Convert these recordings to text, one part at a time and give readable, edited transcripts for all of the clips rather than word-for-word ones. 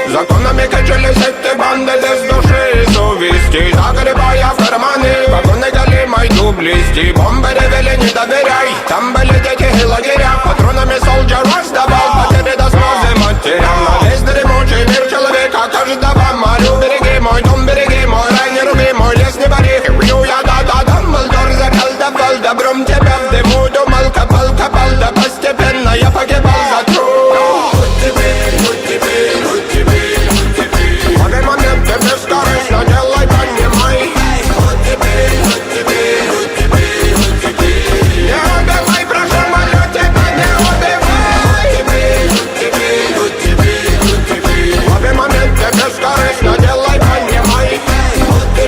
Законами качались эти банды без души и совести, загребая в карманы вагоны голимой дублисти. Бомбы ревели, не доверяй, там были дети и лагеря. Патронами солджер раздавал потери до слезы матерям. На весь дремучий мир человека каждого молю. Береги мой дом, береги мой рай, не руби мой лес, не вари. Пью я да-да, Дамблдор закал давал добром тебя в дыму. Думал, копал, да постепенно я погибал за труд. Бескорыстно делай, понимай. Не убивай, прошу, молю тебя, не убивай. Лови моменты, бескорыстно делай, понимай. Не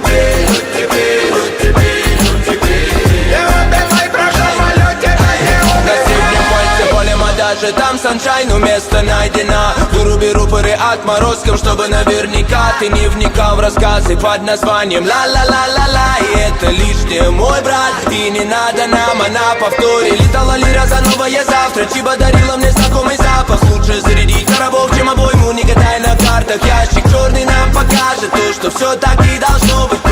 убивай, прошу, молю тебя, не убивай. На среднем пальце полем, а даже там саншайн, место найдено. Выруби рупоры отморозком, чтобы наверняка ты не вникал в рассказы под названием ла-ла-ла-ла-ла. И это лишнее, мой брат, и не надо нам, она повторе. Летала лира за новое завтра, Чиба дарила мне знакомый запах. Лучше зарядить коробок, чем обойму, не гадай на картах. Ящик черный нам покажет то, что все так и должно быть.